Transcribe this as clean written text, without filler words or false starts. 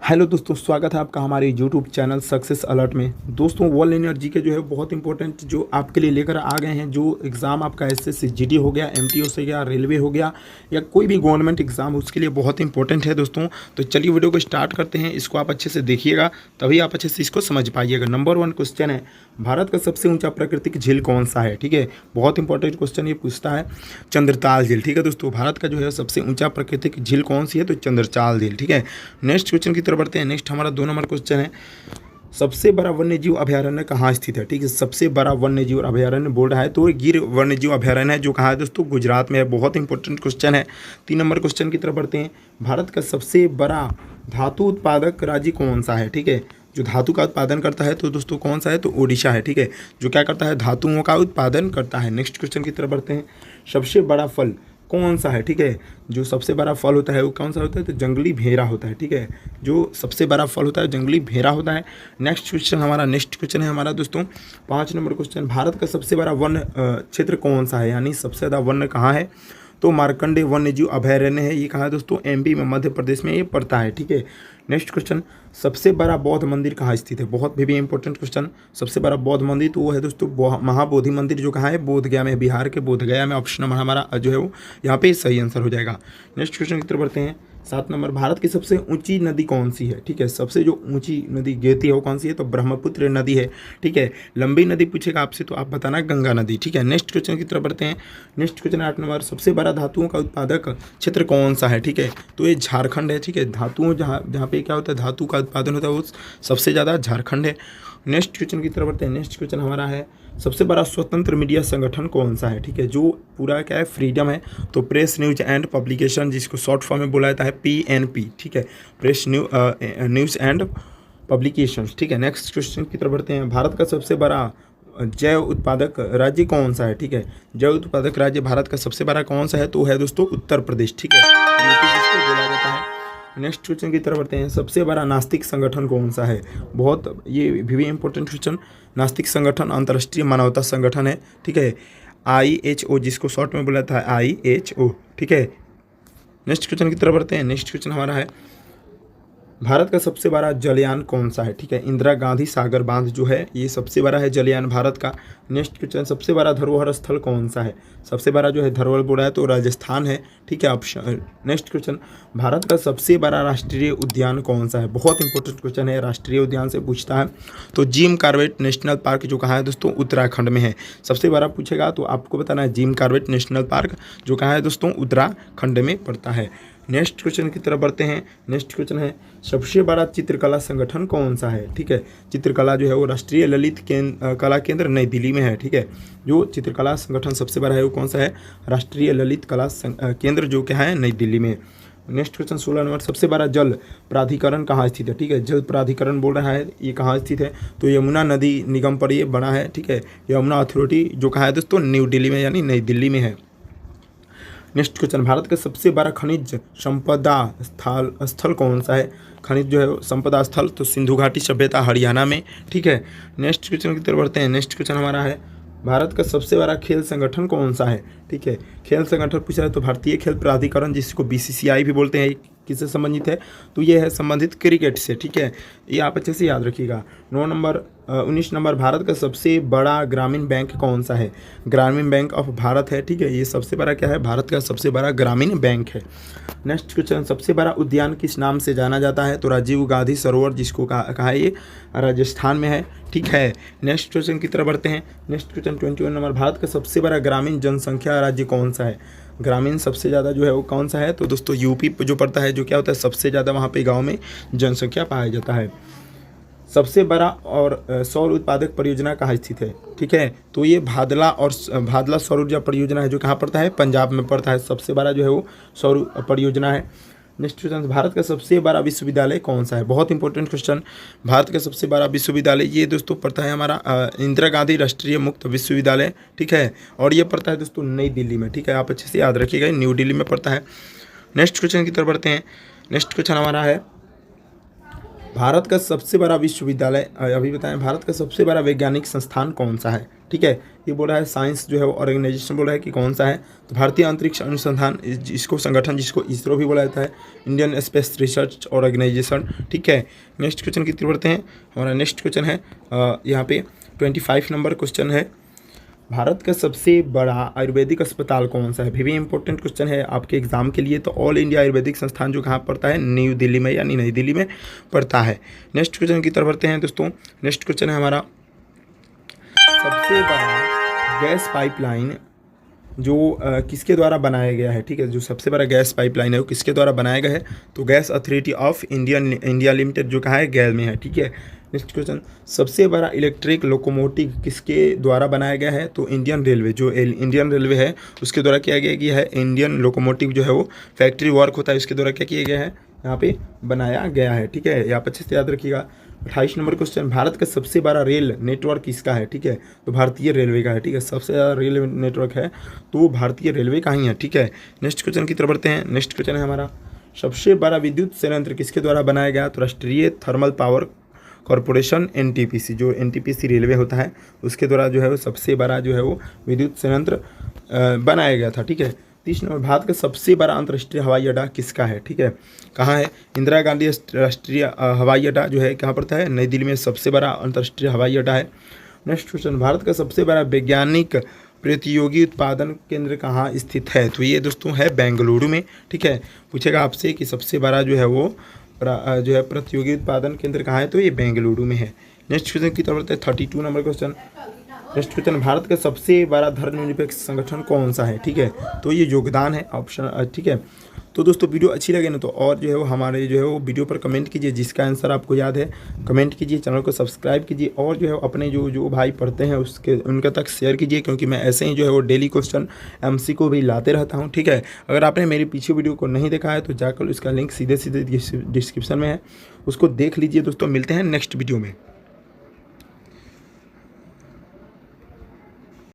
Hello दोस्तों, स्वागत है आपका हमारे यूट्यूब चैनल सक्सेस अलर्ट में। दोस्तों, वर्ल्ड एनर्जी के जो है बहुत इंपॉर्टेंट जो आपके लिए लेकर आ गए हैं। जो एग्ज़ाम आपका एसएससी जीडी हो गया, एमटीओ से गया, रेलवे हो गया या कोई भी गवर्नमेंट एग्ज़ाम उसके लिए बहुत इंपॉर्टेंट है दोस्तों। तो चलिए वीडियो को स्टार्ट करते हैं। इसको आप अच्छे से देखिएगा, तभी आप अच्छे से इसको समझ पाइएगा। नंबर 1 क्वेश्चन है, भारत का सबसे ऊंचा प्राकृतिक झील कौन सा है? ठीक है, बहुत इंपॉर्टेंट क्वेश्चन ये पूछता है। चंद्रताल झील। ठीक है दोस्तों, भारत का जो है सबसे ऊंचा प्राकृतिक झील कौन सी है? तो चंद्रताल झील। ठीक है, नेक्स्ट क्वेश्चन की तरफ बढ़ते हैं। नेक्स्ट हमारा 2 नंबर क्वेश्चन है, सबसे बड़ा वन्यजीव अभयारण्य कहाँ स्थित है? ठीक है, सबसे बड़ा वन्यजीव अभयारण्य बोल रहा है तो गिर वन्यजीव अभयारण्य है, जो कहाँ है दोस्तों? गुजरात में है। बहुत इंपॉर्टेंट क्वेश्चन है। 3 नंबर क्वेश्चन की तरफ बढ़ते हैं, भारत का सबसे बड़ा धातु उत्पादक राज्य कौन सा है? ठीक है, जो धातु का उत्पादन करता है तो दोस्तों कौन सा है? तो ओडिशा है। ठीक है, जो क्या करता है? धातुओं का उत्पादन करता है। नेक्स्ट क्वेश्चन की तरफ बढ़ते हैं, सबसे बड़ा फल कौन सा है? ठीक है, जो सबसे बड़ा फल होता है वो कौन सा होता है? तो जंगली भेरा होता है। ठीक है, जो सबसे बड़ा फल होता है जंगली भेरा होता है। नेक्स्ट क्वेश्चन है हमारा दोस्तों 5 नंबर क्वेश्चन, भारत का सबसे बड़ा वन क्षेत्र कौन सा है? यानी सबसे ज़्यादा वन कहाँ है? तो मार्कंडे वन्यजीव अभयारण्य है। ये कहाँ है दोस्तों? एमपी में, मध्य प्रदेश में ये पड़ता है। ठीक है, नेक्स्ट क्वेश्चन, सबसे बड़ा बौद्ध मंदिर कहाँ स्थित है? बहुत भी इंपॉर्टेंट क्वेश्चन। सबसे बड़ा बौद्ध मंदिर तो वो है दोस्तों महाबोधि मंदिर, जो कहाँ है? बोधगया में, बिहार के बोधगया में। ऑप्शन नंबर हमारा जो है वो यहाँ पे सही आंसर हो जाएगा। नेक्स्ट क्वेश्चन की तरफ बढ़ते हैं। 7 नंबर, भारत की सबसे ऊंची नदी कौन सी है? ठीक है, सबसे जो ऊंची नदी गिरती है वो कौन सी है? तो ब्रह्मपुत्र नदी है। ठीक है, लंबी नदी पूछेगा आपसे तो आप बताना गंगा नदी। ठीक है, नेक्स्ट क्वेश्चन की तरफ बढ़ते हैं। नेक्स्ट क्वेश्चन 8 नंबर, सबसे बड़ा धातुओं का उत्पादक क्षेत्र कौन सा है? ठीक है, तो ये झारखंड है। ठीक है, धातुओं जहाँ पे क्या होता है? धातु का उत्पादन होता है वो सबसे ज़्यादा झारखंड है। नेक्स्ट क्वेश्चन की तरफ बढ़ते हैं। नेक्स्ट क्वेश्चन हमारा है, सबसे बड़ा स्वतंत्र मीडिया संगठन कौन सा है? ठीक है, जो पूरा क्या है? फ्रीडम है। तो प्रेस न्यूज एंड पब्लिकेशन, जिसको शॉर्ट फॉर्म में बोला जाता है PNP। ठीक है, प्रेस न्यूज एंड पब्लिकेशन। ठीक है, नेक्स्ट क्वेश्चन की तरफ बढ़ते हैं। भारत का सबसे बड़ा जैव उत्पादक राज्य कौन सा है? ठीक है, जैव उत्पादक राज्य भारत का सबसे बड़ा कौन सा है? तो है दोस्तों उत्तर प्रदेश। ठीक है, यूपी जिसको बोला जाता है। नेक्स्ट क्वेश्चन की तरफ बढ़ते हैं, सबसे बड़ा नास्तिक संगठन कौन सा है? बहुत ये भी इंपॉर्टेंट क्वेश्चन। नास्तिक संगठन अंतर्राष्ट्रीय मानवता संगठन है। ठीक है, IHO, जिसको शॉर्ट में बोला था IHO। ठीक है, नेक्स्ट क्वेश्चन की तरफ बढ़ते हैं। नेक्स्ट क्वेश्चन हमारा है, भारत का सबसे बड़ा जलयान कौन सा है? ठीक है, इंदिरा गांधी सागर बांध जो है ये सबसे बड़ा है जलयान भारत का। नेक्स्ट क्वेश्चन, सबसे बड़ा धरोहर स्थल कौन सा है? सबसे बड़ा जो है धरोहर बोला है तो राजस्थान है। ठीक है, ऑप्शन। नेक्स्ट क्वेश्चन, भारत का सबसे बड़ा राष्ट्रीय उद्यान कौन सा है? बहुत इंपॉर्टेंट क्वेश्चन है, राष्ट्रीय उद्यान से पूछता है। तो जिम कॉर्बेट नेशनल पार्क जो कहाँ है दोस्तों? उत्तराखंड में है। सबसे बड़ा पूछेगा तो आपको बताना है जिम कॉर्बेट नेशनल पार्क जो कहाँ है दोस्तों? उत्तराखंड में पड़ता है। नेक्स्ट क्वेश्चन की तरफ बढ़ते हैं। नेक्स्ट क्वेश्चन है, सबसे बड़ा चित्रकला संगठन कौन सा है? ठीक है, चित्रकला जो है वो राष्ट्रीय ललित कला केंद्र नई दिल्ली में है। ठीक है, जो चित्रकला संगठन सबसे बड़ा है वो कौन सा है? राष्ट्रीय ललित कला केंद्र जो क्या है? नई दिल्ली में। नेक्स्ट क्वेश्चन 16 नंबर, सबसे बड़ा जल प्राधिकरण कहाँ स्थित है? ठीक है, जल प्राधिकरण बोल रहा है ये कहाँ स्थित है? तो यमुना नदी निगम पर ये बना है। ठीक है, यमुना अथॉरिटी जो कहाँ है दोस्तों? न्यू दिल्ली में, यानी नई दिल्ली में है। नेक्स्ट क्वेश्चन, भारत का सबसे बड़ा खनिज संपदा स्थल कौन सा है? खनिज जो है संपदा स्थल तो सिंधु घाटी सभ्यता हरियाणा में। ठीक है, नेक्स्ट क्वेश्चन की तरफ बढ़ते हैं। नेक्स्ट क्वेश्चन हमारा है, भारत का सबसे बड़ा खेल संगठन कौन सा है? ठीक है, खेल संगठन पूछा है तो भारतीय खेल प्राधिकरण, जिसको BCCI भी बोलते हैं, किससे संबंधित है? तो ये है संबंधित क्रिकेट से। ठीक है, ये आप अच्छे से याद रखिएगा। 19 नंबर, भारत का सबसे बड़ा ग्रामीण बैंक कौन सा है? ग्रामीण बैंक ऑफ भारत है। ठीक है, ये सबसे बड़ा क्या है? भारत का सबसे बड़ा ग्रामीण बैंक है। नेक्स्ट क्वेश्चन, सबसे बड़ा उद्यान किस नाम से जाना जाता है? तो राजीव गांधी सरोवर, जिसको कहा है ये राजस्थान में है। ठीक है, नेक्स्ट क्वेश्चन की तरफ बढ़ते हैं। नेक्स्ट क्वेश्चन 21 नंबर, भारत का सबसे बड़ा ग्रामीण जनसंख्या राज्य कौन सा है? ग्रामीण सबसे ज़्यादा जो है वो कौन सा है? तो दोस्तों यूपी जो पड़ता है, जो क्या होता है? सबसे ज़्यादा वहाँ पे गाँव में जनसंख्या पाया जाता है। सबसे बड़ा और सौर उत्पादक परियोजना कहाँ स्थित है? ठीक है, तो ये भादला सौर ऊर्जा परियोजना है, जो कहाँ पड़ता है? पंजाब में पड़ता है। सबसे बड़ा जो है वो सौर परियोजना है। नेक्स्ट क्वेश्चन, भारत का सबसे बड़ा विश्वविद्यालय कौन सा है? बहुत इंपॉर्टेंट क्वेश्चन। भारत का सबसे बड़ा विश्वविद्यालय ये दोस्तों पड़ता है हमारा इंदिरा गांधी राष्ट्रीय मुक्त विश्वविद्यालय। ठीक है, और ये पड़ता है दोस्तों नई दिल्ली में। ठीक है, आप अच्छे से याद रखिएगा, न्यू दिल्ली में पड़ता है। नेक्स्ट क्वेश्चन की तरफ बढ़ते हैं। नेक्स्ट क्वेश्चन हमारा है, भारत का सबसे बड़ा विश्वविद्यालय अभी बताएं, भारत का सबसे बड़ा वैज्ञानिक संस्थान कौन सा है? ठीक है, ये बोल रहा है साइंस जो है वो ऑर्गेनाइजेशन बोल रहा है कि कौन सा है, तो भारतीय अंतरिक्ष अनुसंधान इसको संगठन जिसको इसरो भी बोला जाता है, इंडियन स्पेस रिसर्च ऑर्गेनाइजेशन। ठीक है, नेक्स्ट क्वेश्चन की तरफ बढ़ते हैं। हमारा नेक्स्ट क्वेश्चन है यहाँ पे 25 नंबर क्वेश्चन है, भारत का सबसे बड़ा आयुर्वेदिक अस्पताल कौन सा है? भी इंपॉर्टेंट क्वेश्चन है आपके एग्जाम के लिए। तो ऑल इंडिया आयुर्वेदिक संस्थान जो कहाँ पड़ता है? न्यू दिल्ली में, यानी नई दिल्ली में पड़ता है। नेक्स्ट क्वेश्चन की तरफ बढ़ते हैं दोस्तों। नेक्स्ट क्वेश्चन है हमारा, सबसे बड़ा गैस पाइपलाइन जो किसके द्वारा बनाया गया है? ठीक है, जो सबसे बड़ा गैस पाइपलाइन है वो किसके द्वारा बनाया गया है? तो gas authority of India limited जो कहाँ है? गैल में है। ठीक है, नेक्स्ट क्वेश्चन, सबसे बड़ा इलेक्ट्रिक लोकोमोटिव किसके द्वारा बनाया गया है? तो इंडियन रेलवे, जो इंडियन रेलवे है उसके द्वारा किया गया है। इंडियन लोकोमोटिव जो है वो फैक्ट्री वर्क होता है, इसके द्वारा क्या किया गया है? यहाँ पे बनाया गया है। ठीक है, यहाँ पर अच्छे से याद रखिएगा। 28 नंबर क्वेश्चन, भारत का सबसे बड़ा रेल नेटवर्क किसका है? ठीक है, तो भारतीय रेलवे का है। ठीक है, सबसे ज़्यादा रेल नेटवर्क है तो भारतीय रेलवे का ही है। ठीक है, नेक्स्ट क्वेश्चन की तरफ बढ़ते हैं। नेक्स्ट क्वेश्चन है हमारा, सबसे बड़ा विद्युत संयंत्र किसके द्वारा बनाया गया? तो राष्ट्रीय थर्मल पावर कॉरपोरेशन NTPC, जो NTPC रेलवे होता है उसके द्वारा जो है वो सबसे बड़ा जो है वो विद्युत संयंत्र बनाया गया था। ठीक है, 30 नंबर, भारत का सबसे बड़ा अंतर्राष्ट्रीय हवाई अड्डा किसका है? ठीक है, कहाँ है? इंदिरा गांधी राष्ट्रीय हवाई अड्डा जो है कहाँ पड़ता है? नई दिल्ली में सबसे बड़ा अंतर्राष्ट्रीय हवाई अड्डा है। नेक्स्ट क्वेश्चन, भारत का सबसे बड़ा वैज्ञानिक प्रतियोगी उत्पादन केंद्र कहाँ स्थित है? तो ये दोस्तों है बेंगलुरु में। ठीक है, पूछेगा आपसे कि सबसे बड़ा जो है वो जो है प्रतियोगी उत्पादन केंद्र कहाँ है? तो ये बेंगलुरु में है। नेक्स्ट क्वेश्चन की तरफ 32 number question. Next question, Bharat का सबसे बड़ा धर्मनिरपेक्ष संगठन कौन सा है? ठीक है, तो ये योगदान है ऑप्शन। ठीक है, तो दोस्तों वीडियो अच्छी लगे ना तो और जो है वो हमारे जो है वो वीडियो पर कमेंट कीजिए, जिसका आंसर आपको याद है कमेंट कीजिए, चैनल को सब्सक्राइब कीजिए और जो है अपने जो भाई पढ़ते हैं उनके तक शेयर कीजिए, क्योंकि मैं ऐसे ही जो है वो डेली क्वेश्चन MC को भी लाते रहता हूँ। ठीक है, अगर आपने मेरी पीछे वीडियो को नहीं देखा है तो जाकर उसका लिंक सीधे डिस्क्रिप्शन में है, उसको देख लीजिए। दोस्तों मिलते हैं नेक्स्ट वीडियो में।